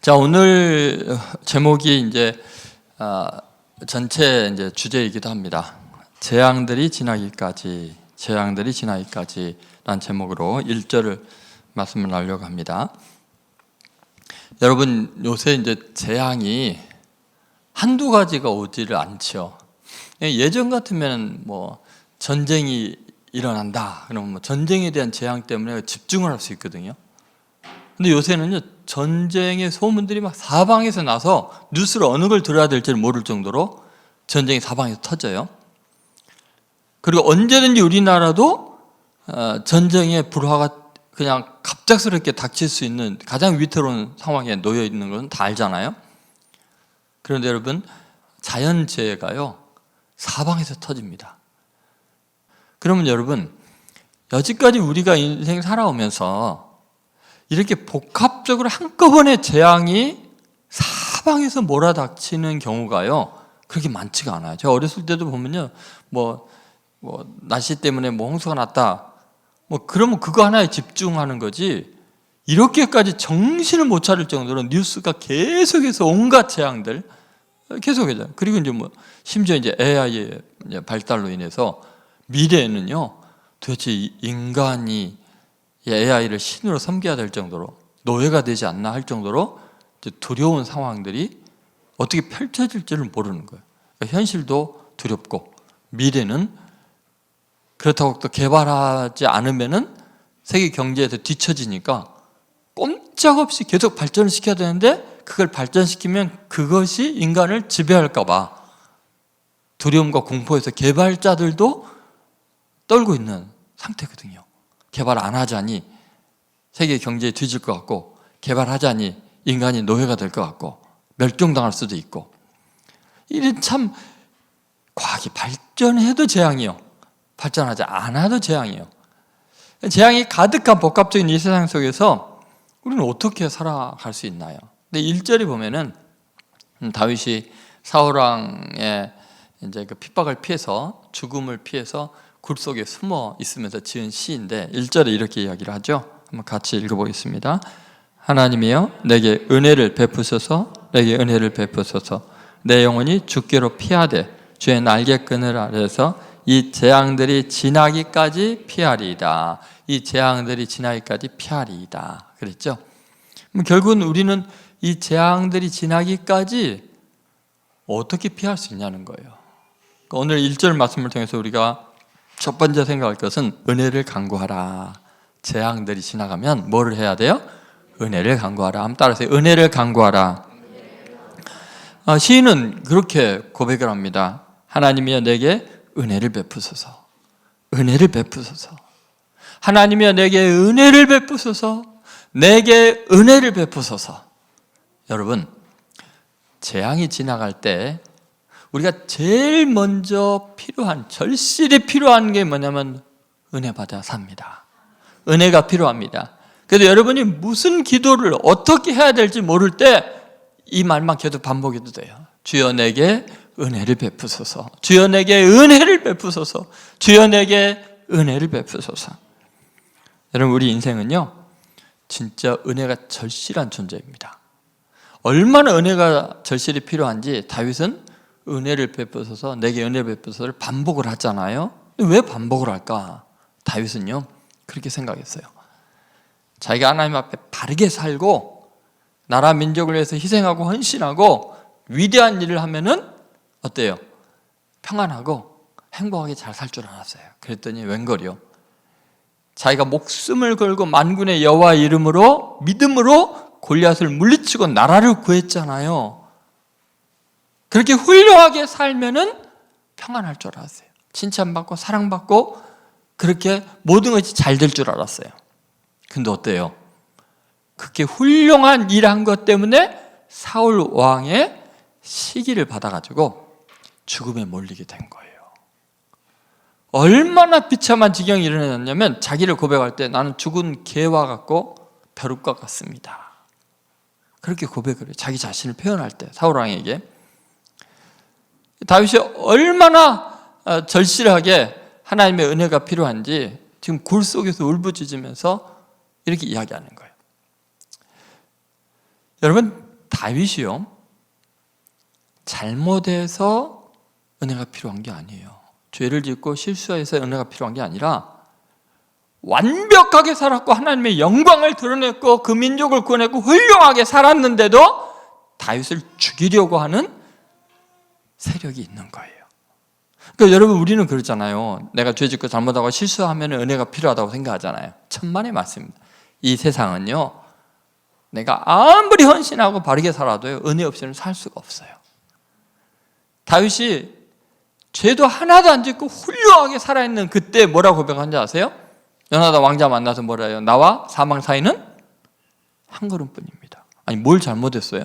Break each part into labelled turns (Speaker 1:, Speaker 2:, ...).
Speaker 1: 자, 오늘 제목이 이제 전체 이제 주제이기도 합니다. 재앙들이 지나기까지, 재앙들이 지나기까지라는 제목으로 1절을 말씀을 나누려고 합니다. 여러분, 요새 이제 재앙이 한두 가지가 오지를 않죠. 예전 같으면 뭐 전쟁이 일어난다 그러면 뭐 전쟁에 대한 재앙 때문에 집중을 할 수 있거든요. 근데 요새는요, 전쟁의 소문들이 막 사방에서 나서 뉴스를 어느 걸 들어야 될지를 모를 정도로 전쟁이 사방에서 터져요. 그리고 언제든지 우리나라도 전쟁의 불화가 그냥 갑작스럽게 닥칠 수 있는 가장 위태로운 상황에 놓여 있는 건 다 알잖아요. 그런데 여러분, 자연재해가요 사방에서 터집니다. 그러면 여러분, 여지까지 우리가 인생 살아오면서 이렇게 복합적으로 한꺼번에 재앙이 사방에서 몰아닥치는 경우가요 그렇게 많지가 않아요. 제가 어렸을 때도 보면요, 뭐 날씨 때문에 뭐 홍수가 났다, 뭐 그러면 그거 하나에 집중하는 거지, 이렇게까지 정신을 못 차릴 정도로 뉴스가 계속해서 온갖 재앙들 계속해요. 그리고 이제 뭐 심지어 이제 AI의 발달로 인해서 미래에는요 도대체 인간이 AI를 신으로 섬겨야 될 정도로 노예가 되지 않나 할 정도로 두려운 상황들이 어떻게 펼쳐질지를 모르는 거예요. 그러니까 현실도 두렵고 미래는 그렇다고 또 개발하지 않으면은 세계 경제에서 뒤처지니까 꼼짝없이 계속 발전을 시켜야 되는데, 그걸 발전시키면 그것이 인간을 지배할까 봐 두려움과 공포에서 개발자들도 떨고 있는 상태거든요. 개발 안 하자니 세계 경제에 뒤질 것 같고, 개발하자니 인간이 노예가 될 것 같고, 멸종당할 수도 있고, 이런 참 과학이 발전해도 재앙이요, 발전하지 않아도 재앙이요. 재앙이 가득한 복합적인 이 세상 속에서 우리는 어떻게 살아갈 수 있나요? 근데 1절에 보면은 다윗이 사울왕의 이제 그 핍박을 피해서, 죽음을 피해서 굴 속에 숨어 있으면서 지은 시인데 1절에 이렇게 이야기를 하죠. 한번 같이 읽어보겠습니다. 하나님이여 내게 은혜를 베푸소서, 내게 은혜를 베푸소서. 내 영혼이 주께로 피하되 주의 날개끈을 아래서 이 재앙들이 지나기까지 피하리이다. 이 재앙들이 지나기까지 피하리이다 그랬죠. 결국은 우리는 이 재앙들이 지나기까지 어떻게 피할 수 있냐는 거예요. 오늘 1절 말씀을 통해서 우리가 첫 번째 생각할 것은 은혜를 간구하라. 재앙들이 지나가면 뭐를 해야 돼요? 은혜를 간구하라. 한번 따라하세요. 은혜를 간구하라. 시인은 그렇게 고백을 합니다. 하나님이여 내게 은혜를 베푸소서. 은혜를 베푸소서. 하나님이여 내게 은혜를 베푸소서. 내게 은혜를 베푸소서. 여러분, 재앙이 지나갈 때 우리가 제일 먼저 필요한, 절실히 필요한 게 뭐냐면 은혜 받아 삽니다. 은혜가 필요합니다. 그래서 여러분이 무슨 기도를 어떻게 해야 될지 모를 때 이 말만 계속 반복해도 돼요. 주여 내게 은혜를 베푸소서. 주여 내게 은혜를 베푸소서. 주여 내게 은혜를 베푸소서. 여러분, 우리 인생은요 진짜 은혜가 절실한 존재입니다. 얼마나 은혜가 절실히 필요한지 다윗은 은혜를 베푸소서, 내게 은혜를 베푸소서를 반복을 하잖아요. 왜 반복을 할까? 다윗은요 그렇게 생각했어요. 자기가 하나님 앞에 바르게 살고 나라 민족을 위해서 희생하고 헌신하고 위대한 일을 하면은 어때요? 평안하고 행복하게 잘 살 줄 알았어요. 그랬더니 웬걸요, 자기가 목숨을 걸고 만군의 여호와 이름으로, 믿음으로 골리앗을 물리치고 나라를 구했잖아요. 그렇게 훌륭하게 살면은 평안할 줄 알았어요. 칭찬받고 사랑받고 그렇게 모든 것이 잘 될 줄 알았어요. 근데 어때요? 그렇게 훌륭한 일한 것 때문에 사울 왕의 시기를 받아가지고 죽음에 몰리게 된 거예요. 얼마나 비참한 지경이 일어났냐면 자기를 고백할 때 나는 죽은 개와 같고 벼룩과 같습니다. 그렇게 고백을 해요. 자기 자신을 표현할 때 사울 왕에게. 다윗이 얼마나 절실하게 하나님의 은혜가 필요한지 지금 굴 속에서 울부짖으면서 이렇게 이야기하는 거예요. 여러분, 다윗이요, 잘못해서 은혜가 필요한 게 아니에요. 죄를 짓고 실수해서 은혜가 필요한 게 아니라 완벽하게 살았고 하나님의 영광을 드러냈고 그 민족을 구원했고 훌륭하게 살았는데도 다윗을 죽이려고 하는 세력이 있는 거예요. 그러니까 여러분, 우리는 그렇잖아요. 내가 죄 짓고 잘못하고 실수하면 은혜가 필요하다고 생각하잖아요. 천만의 말씀입니다. 이 세상은요, 내가 아무리 헌신하고 바르게 살아도요, 은혜 없이는 살 수가 없어요. 다윗이 죄도 하나도 안 짓고 훌륭하게 살아있는 그때 뭐라고 고백한지 아세요? 요나단 왕자 만나서 뭐라 해요? 나와 사망 사이는 한 걸음뿐입니다. 아니, 뭘 잘못했어요?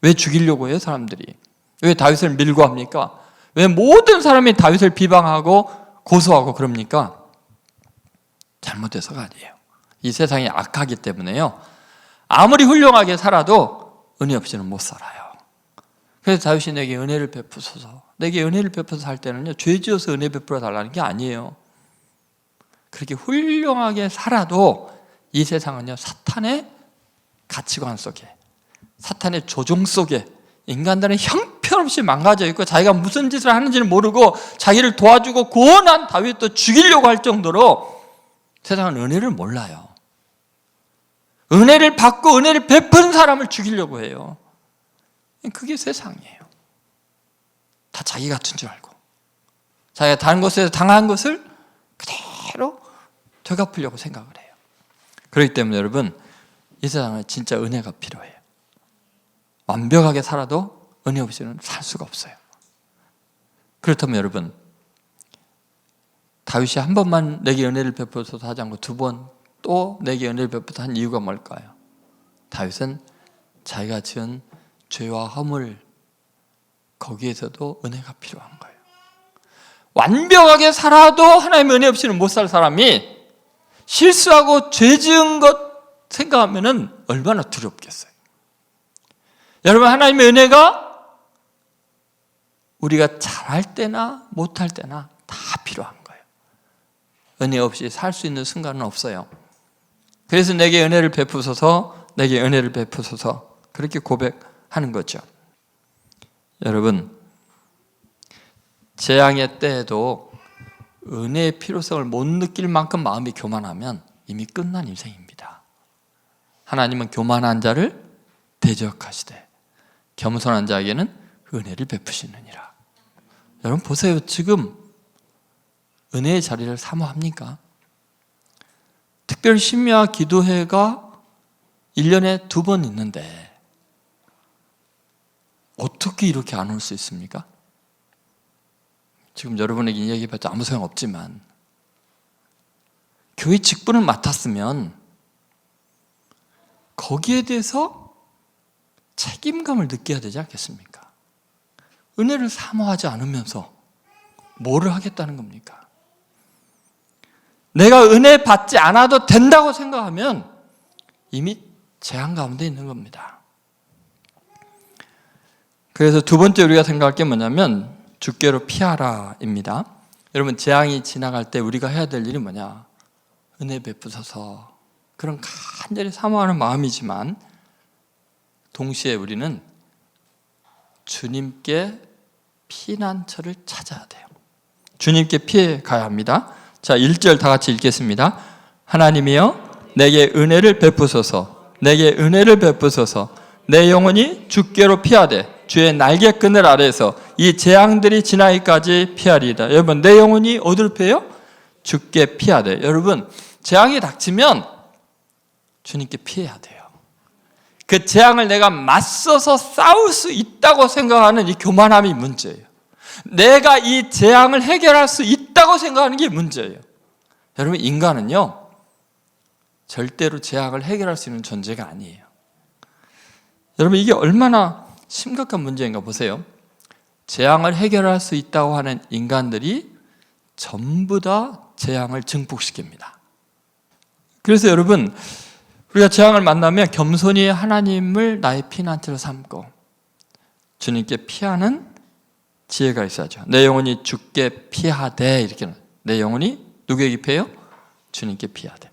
Speaker 1: 왜 죽이려고 해요, 사람들이? 왜 다윗을 밀고 합니까? 왜 모든 사람이 다윗을 비방하고 고소하고 그럽니까? 잘못해서가 아니에요. 이 세상이 악하기 때문에요, 아무리 훌륭하게 살아도 은혜 없이는 못 살아요. 그래서 다윗이 내게 은혜를 베푸소서, 내게 은혜를 베푸소서 할 때는요, 죄 지어서 은혜 베풀어 달라는 게 아니에요. 그렇게 훌륭하게 살아도 이 세상은요, 사탄의 가치관 속에, 사탄의 조종 속에 인간들은 형편없이 망가져 있고 자기가 무슨 짓을 하는지는 모르고 자기를 도와주고 구원한 다윗도 죽이려고 할 정도로 세상은 은혜를 몰라요. 은혜를 받고 은혜를 베푼 사람을 죽이려고 해요. 그게 세상이에요. 다 자기 같은 줄 알고 자기가 다른 곳에서 당한 것을 그대로 되갚으려고 생각을 해요. 그렇기 때문에 여러분, 이 세상은 진짜 은혜가 필요해요. 완벽하게 살아도 은혜 없이는 살 수가 없어요. 그렇다면 여러분, 다윗이 한 번만 내게 은혜를 베풀어서 하지 않고 두 번 또 내게 은혜를 베풀어서 한 이유가 뭘까요? 다윗은 자기가 지은 죄와 허물, 거기에서도 은혜가 필요한 거예요. 완벽하게 살아도 하나님의 은혜 없이는 못 살 사람이 실수하고 죄 지은 것 생각하면 얼마나 두렵겠어요. 여러분, 하나님의 은혜가 우리가 잘할 때나 못할 때나 다 필요한 거예요. 은혜 없이 살 수 있는 순간은 없어요. 그래서 내게 은혜를 베푸소서, 내게 은혜를 베푸소서, 그렇게 고백하는 거죠. 여러분, 재앙의 때에도 은혜의 필요성을 못 느낄 만큼 마음이 교만하면 이미 끝난 인생입니다. 하나님은 교만한 자를 대적하시되 겸손한 자에게는 은혜를 베푸시느니라. 여러분 보세요. 지금 은혜의 자리를 사모합니까? 특별 심야 기도회가 1년에 2번 있는데 어떻게 이렇게 안 올 수 있습니까? 지금 여러분에게 이야기해봤자 아무 소용없지만 교회 직분을 맡았으면 거기에 대해서 책임감을 느껴야 되지 않겠습니까? 은혜를 사모하지 않으면서 뭐를 하겠다는 겁니까? 내가 은혜 받지 않아도 된다고 생각하면 이미 재앙 가운데 있는 겁니다. 그래서 두 번째 우리가 생각할 게 뭐냐면 주께로 피하라입니다. 여러분, 재앙이 지나갈 때 우리가 해야 될 일이 뭐냐? 은혜 베푸소서, 그런 간절히 사모하는 마음이지만 동시에 우리는 주님께 피난처를 찾아야 돼요. 주님께 피해 가야 합니다. 자, 1절 다 같이 읽겠습니다. 하나님이여 내게 은혜를 베푸소서, 내게 은혜를 베푸소서. 내 영혼이 주께로 피하되 주의 날개끈을 아래에서 이 재앙들이 지나기까지 피하리이다. 여러분, 내 영혼이 어디로 피해요? 주께 피하되. 여러분, 재앙이 닥치면 주님께 피해야 돼요. 그 재앙을 내가 맞서서 싸울 수 있다고 생각하는 이 교만함이 문제예요. 내가 이 재앙을 해결할 수 있다고 생각하는 게 문제예요. 여러분, 인간은요 절대로 재앙을 해결할 수 있는 존재가 아니에요. 여러분, 이게 얼마나 심각한 문제인가 보세요. 재앙을 해결할 수 있다고 하는 인간들이 전부 다 재앙을 증폭시킵니다. 그래서 여러분, 우리가 재앙을 만나면 겸손히 하나님을 나의 피난처로 삼고 주님께 피하는 지혜가 있어야죠. 내 영혼이 주께 피하되, 이렇게. 내 영혼이 누구에게 피해요? 주님께 피하되.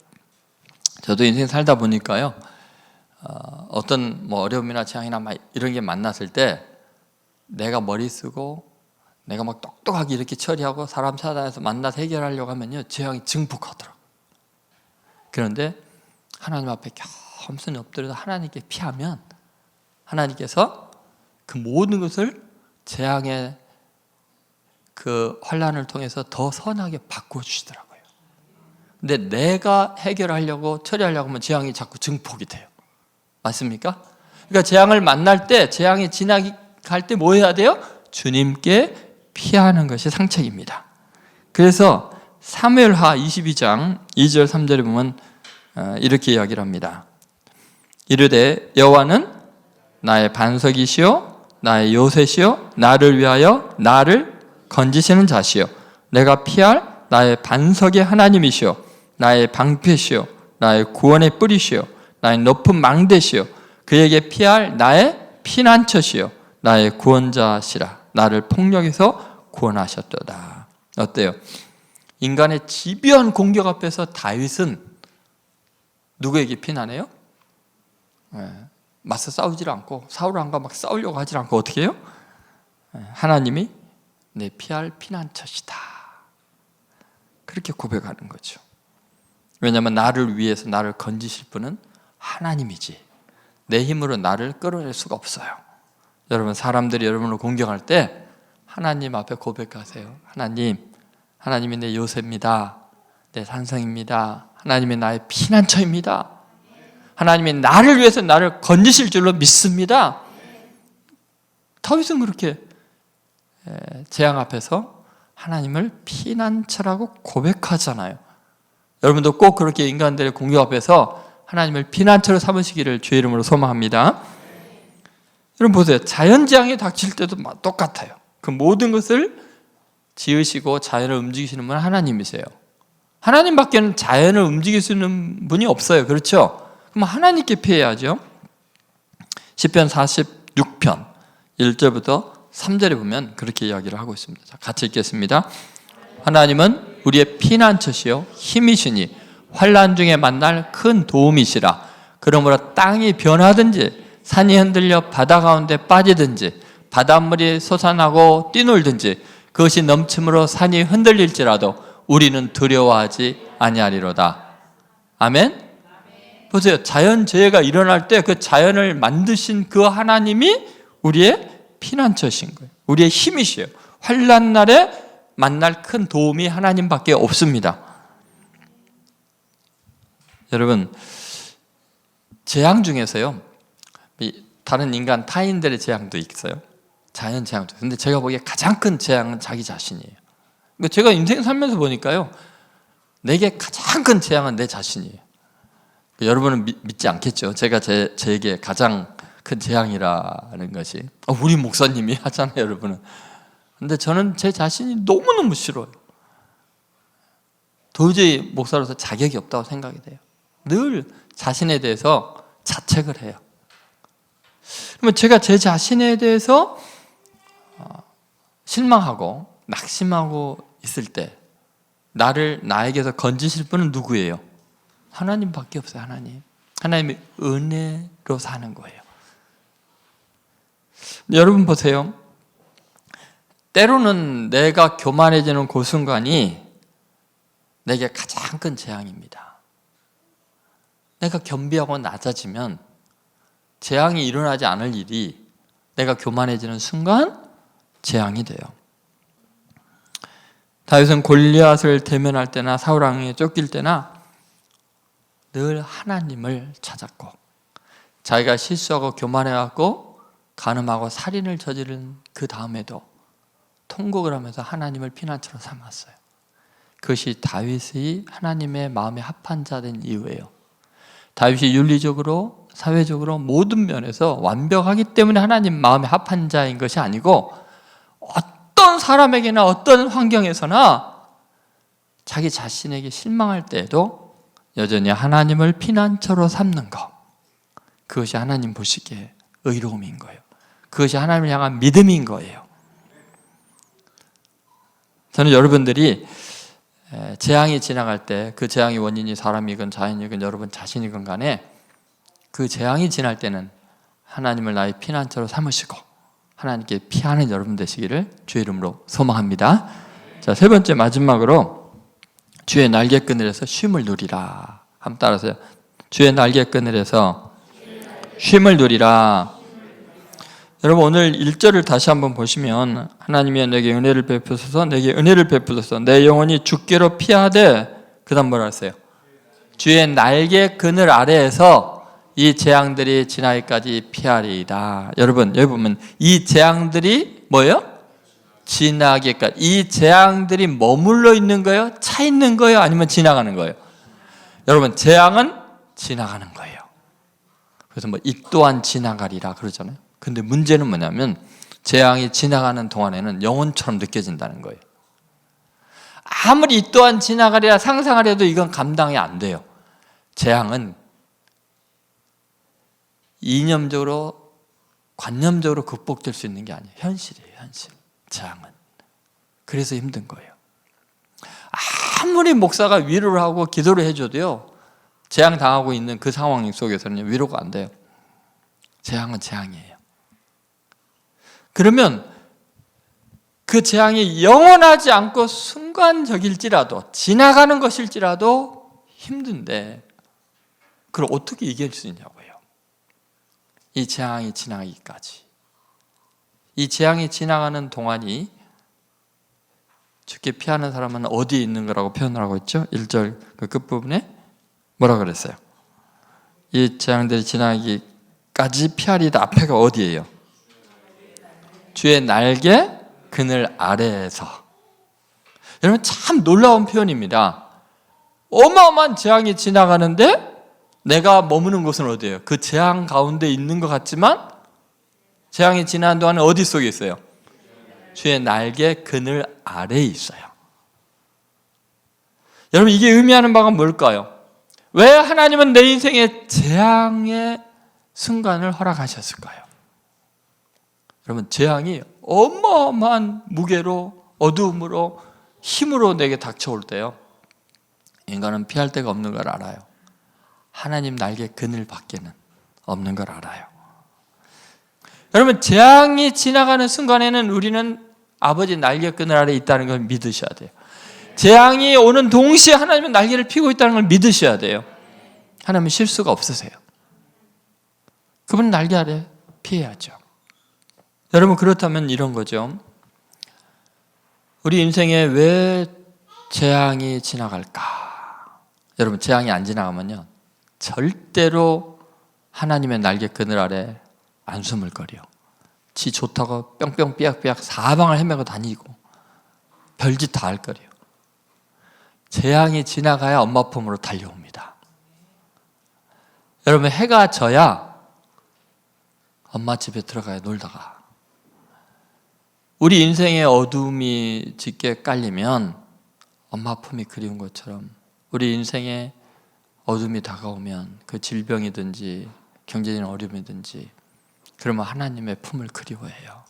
Speaker 1: 저도 인생 살다 보니까요, 어떤 뭐 어려움이나 재앙이나 막 이런 게 만났을 때 내가 머리 쓰고 내가 막 똑똑하게 이렇게 처리하고 사람 찾아서 만나서 해결하려고 하면요, 재앙이 증폭하더라고요. 그런데 하나님 앞에 겸손히 엎드려서 하나님께 피하면 하나님께서 그 모든 것을 재앙의 그 환난을 통해서 더 선하게 바꿔주시더라고요. 근데 내가 해결하려고 처리하려고 하면 재앙이 자꾸 증폭이 돼요. 맞습니까? 그러니까 재앙을 만날 때, 재앙이 지나갈 때 뭐 해야 돼요? 주님께 피하는 것이 상책입니다. 그래서 사무엘하 22장 2절 3절에 보면 이렇게 이야기를 합니다. 이르되 여호와는 나의 반석이시요 나의 요새시요 나를 위하여 나를 건지시는 자시요 내가 피할 나의 반석의 하나님이시요 나의 방패시요 나의 구원의 뿌리시요 나의 높은 망대시요 그에게 피할 나의 피난처시요 나의 구원자시라. 나를 폭력에서 구원하셨도다. 어때요? 인간의 집요한 공격 앞에서 다윗은 누구에게 피난해요? 맞서 싸우질 않고 사울왕과 막 싸우려고 하질 않고 어떻게 해요? 하나님이 내 피할 피난처시다. 그렇게 고백하는 거죠. 왜냐하면 나를 위해서 나를 건지실 분은 하나님이지 내 힘으로 나를 끌어낼 수가 없어요. 여러분, 사람들이 여러분을 공격할 때 하나님 앞에 고백하세요. 하나님이 내 요새입니다. 내 산성입니다. 하나님이 나의 피난처입니다. 하나님이 나를 위해서 나를 건지실 줄로 믿습니다. 다윗은 그렇게 재앙 앞에서 하나님을 피난처라고 고백하잖아요. 여러분도 꼭 그렇게 인간들의 공격 앞에서 하나님을 피난처로 삼으시기를 주의 이름으로 소망합니다. 여러분 보세요. 자연재앙이 닥칠 때도 똑같아요. 그 모든 것을 지으시고 자연을 움직이시는 분은 하나님이세요. 하나님밖에는 자연을 움직일 수 있는 분이 없어요. 그렇죠? 그럼 하나님께 피해야죠. 시편 46편 1절부터 3절에 보면 그렇게 이야기를 하고 있습니다. 자, 같이 읽겠습니다. 하나님은 우리의 피난처시요 힘이시니 환난 중에 만날 큰 도움이시라. 그러므로 땅이 변하든지 산이 흔들려 바다 가운데 빠지든지 바닷물이 솟아나고 뛰놀든지 그것이 넘침으로 산이 흔들릴지라도 우리는 두려워하지 아니하리로다. 아멘? 보세요. 자연재해가 일어날 때 그 자연을 만드신 그 하나님이 우리의 피난처신 거예요. 우리의 힘이시에요. 환난 날에 만날 큰 도움이 하나님밖에 없습니다. 여러분, 재앙 중에서요, 다른 인간 타인들의 재앙도 있어요. 자연 재앙도. 근데 제가 보기에 가장 큰 재앙은 자기 자신이에요. 그러니까 제가 인생 살면서 보니까요, 내게 가장 큰 재앙은 내 자신이에요. 여러분은 믿지 않겠죠. 제가 제게 가장 큰 재앙이라는 것이 우리 목사님이 하잖아요, 여러분은. 근데 저는 제 자신이 너무너무 싫어요. 도저히 목사로서 자격이 없다고 생각이 돼요. 늘 자신에 대해서 자책을 해요. 그러면 제가 제 자신에 대해서 실망하고 낙심하고 있을 때 나에게서 건지실 분은 누구예요? 하나님밖에 없어요. 하나님의 은혜로 사는 거예요. 여러분 보세요. 때로는 내가 교만해지는 그 순간이 내게 가장 큰 재앙입니다. 내가 겸비하고 낮아지면 재앙이 일어나지 않을 일이 내가 교만해지는 순간 재앙이 돼요. 다윗은 골리앗을 대면할 때나 사울왕에게 쫓길 때나 늘 하나님을 찾았고 자기가 실수하고 교만해갖고 간음하고 살인을 저지른 그 다음에도 통곡을 하면서 하나님을 피난처로 삼았어요. 그것이 다윗의 하나님의 마음에 합한 자 된 이유예요. 다윗이 윤리적으로 사회적으로 모든 면에서 완벽하기 때문에 하나님 마음에 합한 자인 것이 아니고 어떤 사람에게나 어떤 환경에서나 자기 자신에게 실망할 때에도 여전히 하나님을 피난처로 삼는 것, 그것이 하나님 보시기에 의로움인 거예요. 그것이 하나님을 향한 믿음인 거예요. 저는 여러분들이 재앙이 지나갈 때 그 재앙의 원인이 사람이건 자연이건 여러분 자신이건 간에 그 재앙이 지날 때는 하나님을 나의 피난처로 삼으시고 하나님께 피하는 여러분 되시기를 주의 이름으로 소망합니다. 자, 세 번째 마지막으로 주의 날개 그늘에서 쉼을 누리라. 한번 따라하세요. 주의 날개 그늘에서 쉼을 누리라. 여러분 오늘 1절을 다시 한번 보시면 하나님이 내게 은혜를 베푸소서 내게 은혜를 베푸소서 내 영혼이 죽기로 피하되 그 다음 뭐라 했어요? 주의 날개 그늘 아래에서 이 재앙들이 지나기까지 피하리이다. 여러분 여기 보면 이 재앙들이 뭐예요? 지나기까지. 이 재앙들이 머물러 있는 거예요? 차 있는 거예요? 아니면 지나가는 거예요? 여러분 재앙은 지나가는 거예요. 그래서 뭐 이 또한 지나가리라 그러잖아요. 근데 문제는 뭐냐면 재앙이 지나가는 동안에는 영혼처럼 느껴진다는 거예요. 아무리 이 또한 지나가리라 상상을 해도 이건 감당이 안 돼요. 재앙은 이념적으로 관념적으로 극복될 수 있는 게 아니에요. 현실이에요. 현실. 재앙은. 그래서 힘든 거예요. 아무리 목사가 위로를 하고 기도를 해줘도요, 재앙 당하고 있는 그 상황 속에서는 위로가 안 돼요. 재앙은 재앙이에요. 그러면 그 재앙이 영원하지 않고 순간적일지라도 지나가는 것일지라도 힘든데 그걸 어떻게 이길 수 있냐고요. 이 재앙이 지나가기까지. 이 재앙이 지나가는 동안이 죽게 피하는 사람은 어디에 있는 거라고 표현을 하고 있죠? 1절 그 끝부분에 뭐라 그랬어요? 이 재앙들이 지나가기까지 피하리다. 앞에가 어디예요? 주의 날개 그늘 아래에서. 여러분 참 놀라운 표현입니다. 어마어마한 재앙이 지나가는데 내가 머무는 곳은 어디예요? 그 재앙 가운데 있는 것 같지만 재앙이 지나는 동안은 어디 속에 있어요? 주의 날개 그늘 아래에 있어요. 여러분 이게 의미하는 바가 뭘까요? 왜 하나님은 내 인생에 재앙의 순간을 허락하셨을까요? 여러분 재앙이 어마어마한 무게로 어두움으로 힘으로 내게 닥쳐올 때요, 인간은 피할 데가 없는 걸 알아요. 하나님 날개 그늘 밖에는 없는 걸 알아요. 여러분 재앙이 지나가는 순간에는 우리는 아버지 날개 그늘 아래에 있다는 걸 믿으셔야 돼요. 재앙이 오는 동시에 하나님은 날개를 펴고 있다는 걸 믿으셔야 돼요. 하나님은 실수가 없으세요. 그분은 날개 아래 피해야죠. 여러분 그렇다면 이런 거죠. 우리 인생에 왜 재앙이 지나갈까? 여러분 재앙이 안 지나가면요 절대로 하나님의 날개 그늘 아래 안 숨을거려. 지 좋다고 뿅뿅 삐약삐약 사방을 헤매고 다니고 별짓 다 할 거래요. 재앙이 지나가야 엄마 품으로 달려옵니다. 여러분 해가 져야 엄마 집에 들어가야 놀다가, 우리 인생의 어둠이 짙게 깔리면 엄마 품이 그리운 것처럼 우리 인생에 어둠이 다가오면 그 질병이든지 경제적인 어려움이든지 그러면 하나님의 품을 그리워해요.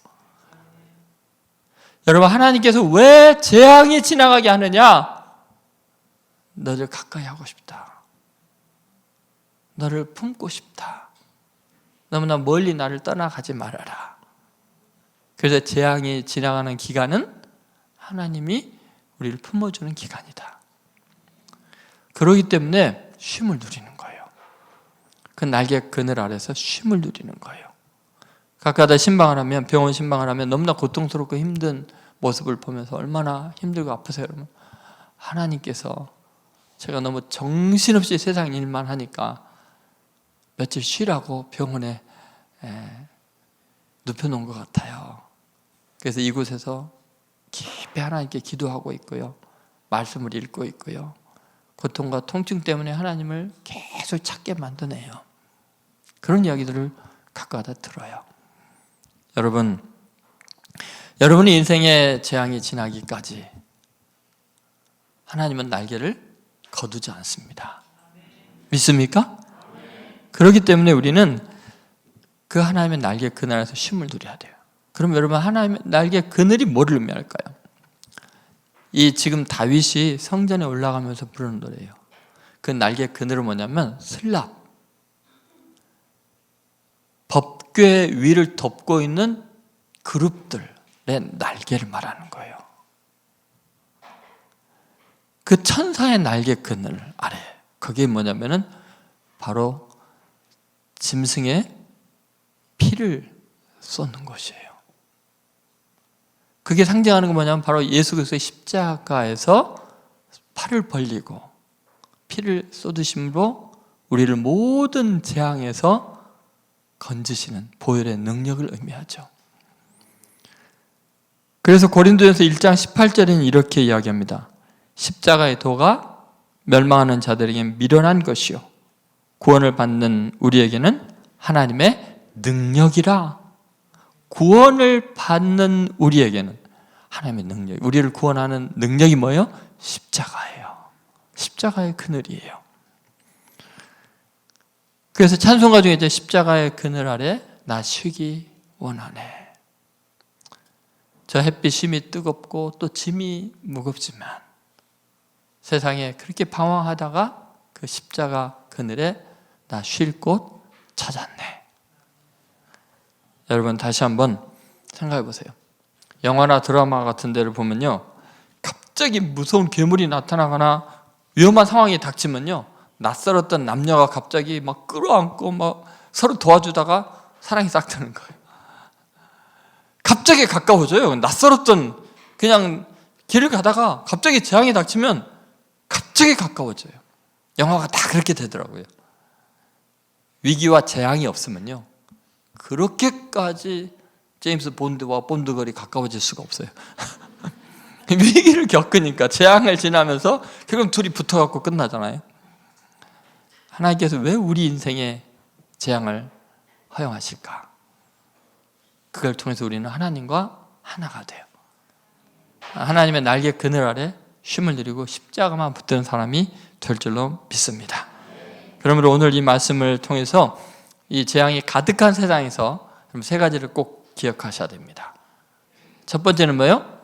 Speaker 1: 여러분 하나님께서 왜 재앙이 지나가게 하느냐? 너를 가까이 하고 싶다. 너를 품고 싶다. 너무나 멀리 나를 떠나가지 말아라. 그래서 재앙이 지나가는 기간은 하나님이 우리를 품어주는 기간이다. 그러기 때문에 쉼을 누리는 거예요. 그 날개 그늘 아래서 쉼을 누리는 거예요. 가까다 신방을 하면, 병원 신방을 하면 너무나 고통스럽고 힘든 모습을 보면서 얼마나 힘들고 아프세요, 여러분. 하나님께서 제가 너무 정신없이 세상 일만 하니까 며칠 쉬라고 병원에 눕혀놓은 것 같아요. 그래서 이곳에서 깊이 하나님께 기도하고 있고요, 말씀을 읽고 있고요, 고통과 통증 때문에 하나님을 계속 찾게 만드네요. 그런 이야기들을 가까다 들어요. 여러분, 여러분의 인생의 재앙이 지나기까지 하나님은 날개를 거두지 않습니다. 믿습니까? 그렇기 때문에 우리는 그 하나님의 날개 그늘에서 쉼을 누려야 돼요. 그럼 여러분 하나님의 날개 그늘이 뭐를 의미할까요? 이 지금 다윗이 성전에 올라가면서 부르는 노래예요. 그 날개 그늘은 뭐냐면 슬랍. 법궤 위를 덮고 있는 그룹들의 날개를 말하는 거예요. 그 천사의 날개 그늘 아래, 그게 뭐냐면은 바로 짐승의 피를 쏟는 것이에요. 그게 상징하는 건 뭐냐면 바로 예수 그리스도의 십자가에서 팔을 벌리고 피를 쏟으심으로 우리를 모든 재앙에서 건지시는 보혈의 능력을 의미하죠. 그래서 고린도전서 1장 18절에는 이렇게 이야기합니다. 십자가의 도가 멸망하는 자들에게 미련한 것이요 구원을 받는 우리에게는 하나님의 능력이라. 구원을 받는 우리에게는 하나님의 능력, 우리를 구원하는 능력이 뭐예요? 십자가예요. 십자가의 그늘이에요. 그래서 찬송가 중에 이제 십자가의 그늘 아래 나 쉬기 원하네. 저 햇빛 심이 뜨겁고 또 짐이 무겁지만 세상에 그렇게 방황하다가 그 십자가 그늘에 나 쉴 곳 찾았네. 여러분 다시 한번 생각해 보세요. 영화나 드라마 같은 데를 보면요, 갑자기 무서운 괴물이 나타나거나 위험한 상황이 닥치면요, 낯설었던 남녀가 갑자기 막 끌어안고 막 서로 도와주다가 사랑이 싹 트는 거예요. 갑자기 가까워져요. 낯설었던 그냥 길을 가다가 갑자기 재앙이 닥치면 갑자기 가까워져요. 영화가 다 그렇게 되더라고요. 위기와 재앙이 없으면요, 그렇게까지 제임스 본드와 본드걸이 가까워질 수가 없어요. 위기를 겪으니까, 재앙을 지나면서 결국 둘이 붙어갖고 끝나잖아요. 하나님께서 왜 우리 인생에 재앙을 허용하실까? 그걸 통해서 우리는 하나님과 하나가 돼요. 하나님의 날개 그늘 아래 쉼을 누리고 십자가만 붙드는 사람이 될 줄로 믿습니다. 그러므로 오늘 이 말씀을 통해서 이 재앙이 가득한 세상에서 세 가지를 꼭 기억하셔야 됩니다. 첫 번째는 뭐예요?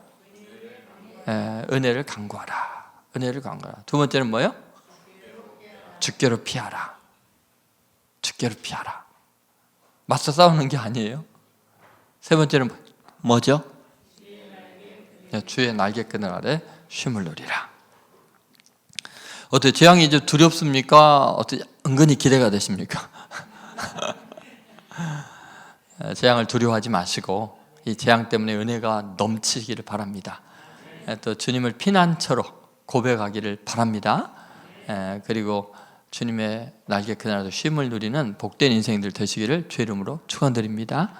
Speaker 1: 은혜를 간구하라. 은혜를 간구하라. 두 번째는 뭐예요? 주께로 피하라. 주께로 피하라. 맞서 싸우는 게 아니에요. 세 번째는 뭐죠? 주의 날개 그늘 아래 쉼을 누리라. 어떻게 재앙이 이제 두렵습니까? 어떻게 은근히 기대가 되십니까? 재앙을 두려워하지 마시고 이 재앙 때문에 은혜가 넘치기를 바랍니다. 또 주님을 피난처로 고백하기를 바랍니다. 그리고 주님의 날개 그늘 아래 쉼을 누리는 복된 인생들 되시기를 주의 이름으로 축원드립니다.